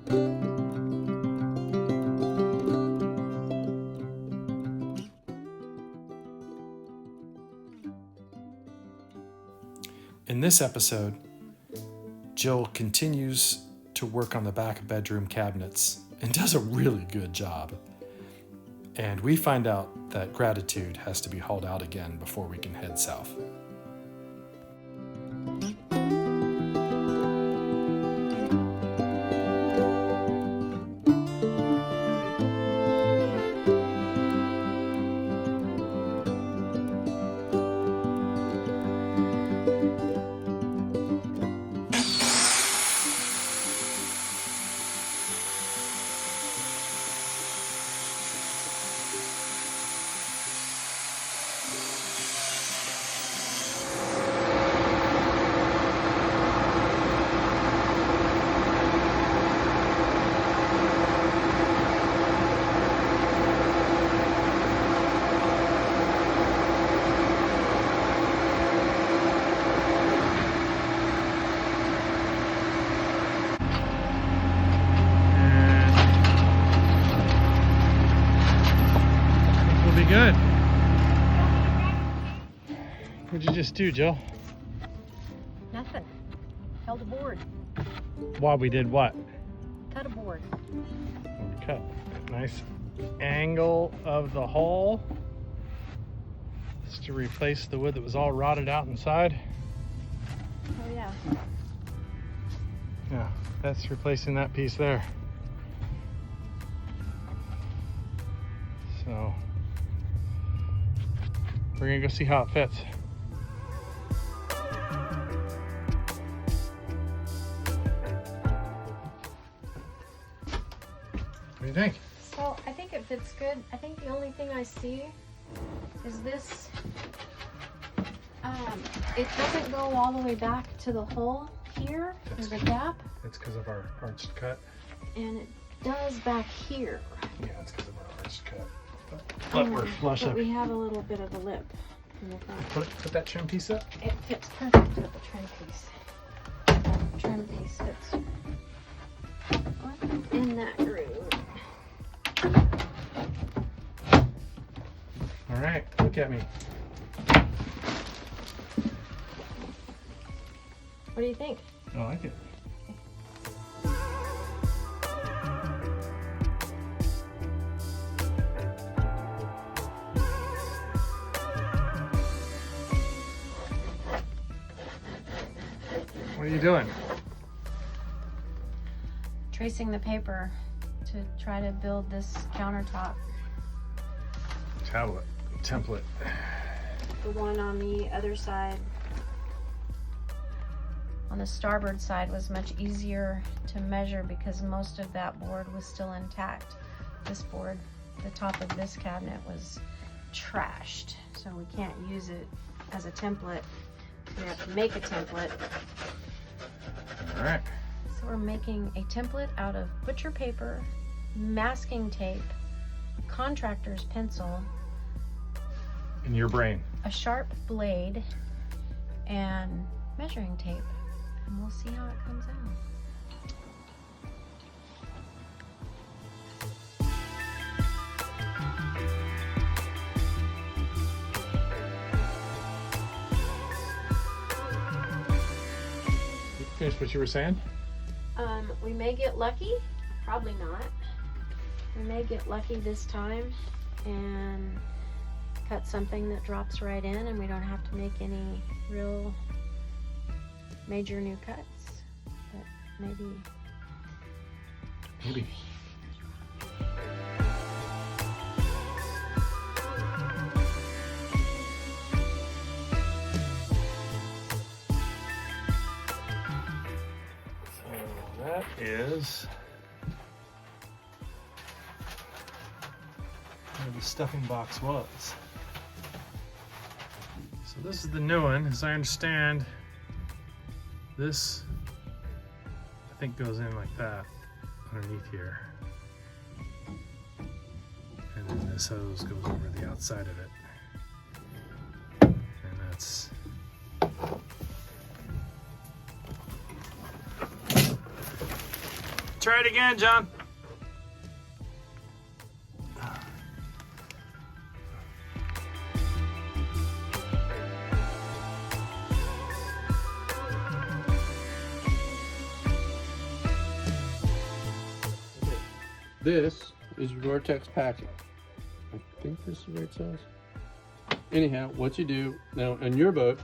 In this episode, Jill continues to work on the back bedroom cabinets and does a really good job. And we find out that Gratitude has to be hauled out again before we can head south. Good. What'd you just do, Jill? Nothing. Held a board. While we did what? Cut a board. Cut. Nice angle of the hull. Just to replace the wood that was all rotted out inside. Oh yeah. Yeah, that's replacing that piece there. So we're gonna go see how it fits. What do you think? So I think it fits good. I think the only thing I see is this. It doesn't go all the way back to the hole here. There's a gap. It's because of our arched cut. And it does back here. Yeah, it's because of our arched cut. But we're flush but up. we have a little bit of a lip in the front. Put that trim piece up. It fits perfect with the trim piece. That trim piece fits in that groove. All right, look at me. What do you think? I like it. What are you doing? Tracing the paper to try to build this countertop. Template. The one on the other side, on the starboard side, was much easier to measure because most of that board was still intact. This board, the top of this cabinet, was trashed, so we can't use it as a template. We have to make a template. All right. So we're making a template out of butcher paper, masking tape, contractor's pencil, In your brain. a sharp blade, and measuring tape. And we'll see how it comes out. You finished what you were saying? We may get lucky, probably not. We may get lucky this time and cut something that drops right in and we don't have to make any real major new cuts, but maybe. So that is where the stuffing box was. So this is the new one, as I understand. This, I think, goes in like that underneath here. And then this hose goes over the outside of it. And that's Try it again, John. This is Vortex packing. I think this is what it says. Anyhow, what you do now on your boat,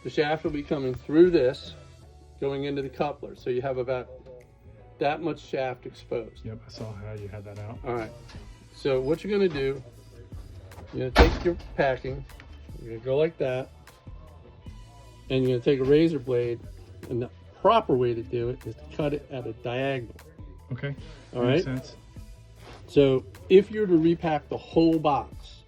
the shaft will be coming through this, going into the coupler. So you have about that much shaft exposed. Yep, I saw how you had that out. All right. So what you're going to do, you're going to take your packing, you're going to go like that, and you're going to take a razor blade, and the proper way to do it is to cut it at a diagonal. Okay. All Makes right. sense. So if you're to repack the whole box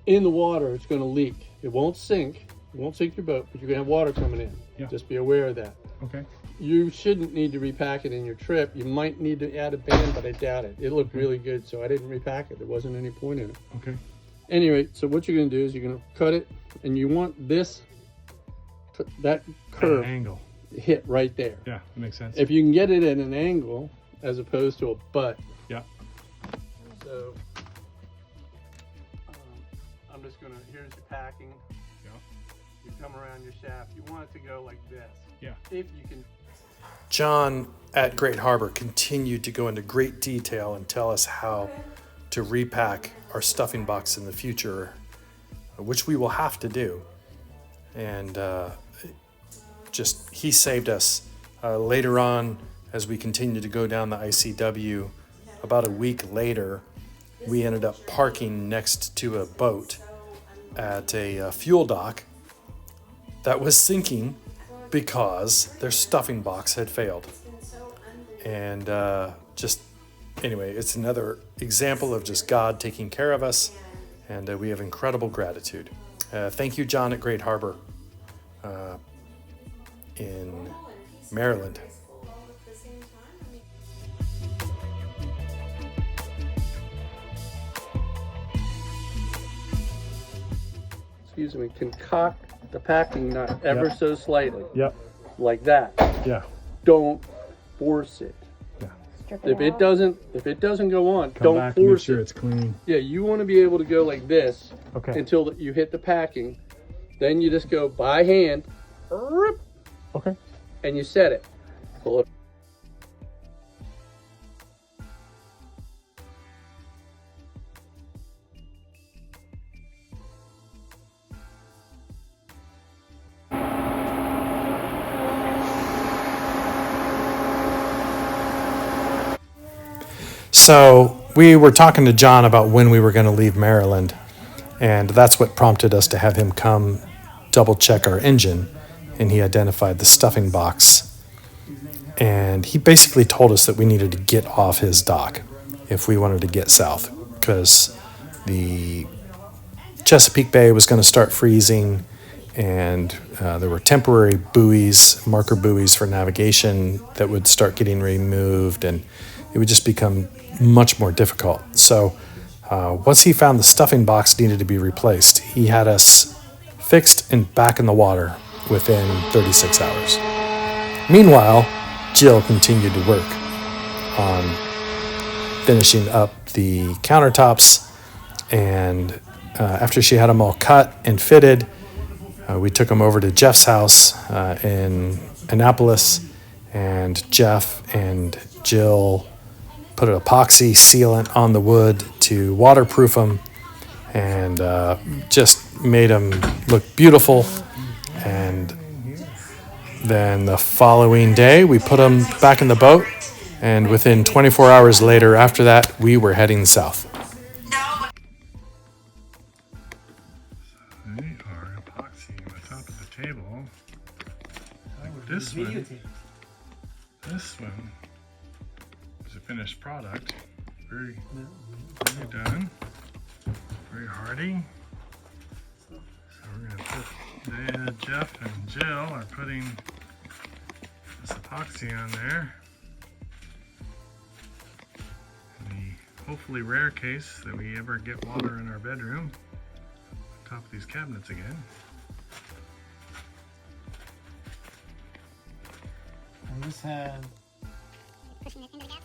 in the water, it's going to leak. It won't sink. It won't sink your boat, but you're going to have water coming in. Yeah. Just be aware of that. Okay. You shouldn't need to repack it in your trip. You might need to add a band, but I doubt it. It looked really good, so I didn't repack it. There wasn't any point in it. Okay. Anyway, so what you're going to do is you're going to cut it, and you want this, that curve Angle. hit right there. Yeah, that makes sense. If you can get it at an angle as opposed to a butt. Yeah. So I'm just gonna, here's your packing. Yeah. You come around your shaft. You want it to go like this. Yeah. If you can. John at Great Harbor continued to go into great detail and tell us how to repack our stuffing box in the future, which we will have to do. And he saved us. Later on, as we continued to go down the ICW, about a week later, we ended up parking next to a boat at a fuel dock that was sinking because their stuffing box had failed. And anyway, it's another example of just God taking care of us, and we have incredible gratitude. Thank you, John at Great Harbor in Maryland. Excuse me, concoct the packing nut ever Yep. so slightly. Yep. Like that. Yeah. Don't force it. Yeah. Strip If it it out. doesn't go on, Come don't back and make force sure it. it's clean. Yeah, you want to be able to go like this Okay. until you hit the packing. Then you just go by hand, Okay. and you set it. Pull it. So we were talking to John about when we were going to leave Maryland, and that's what prompted us to have him come double check our engine, and he identified the stuffing box. And he basically told us that we needed to get off his dock if we wanted to get south, because the Chesapeake Bay was going to start freezing, and there were temporary buoys, marker buoys for navigation that would start getting removed, and it would just become much more difficult. So once he found the stuffing box needed to be replaced, he had us fixed and back in the water within 36 hours. Meanwhile, Jill continued to work on finishing up the countertops, and after she had them all cut and fitted, we took them over to Jeff's house in Annapolis, and Jeff and Jill put an epoxy sealant on the wood to waterproof them, and just made them look beautiful. And then the following day, we put them back in the boat, and within 24 hours later after that, we were heading south. They are epoxying the top of the table. This one is a finished product. Very done. Very hardy. So we're going to put, Jeff and Jill are putting this epoxy on there. In the hopefully rare case that we ever get water in our bedroom, on top of these cabinets again. And this had pushing it into the gap.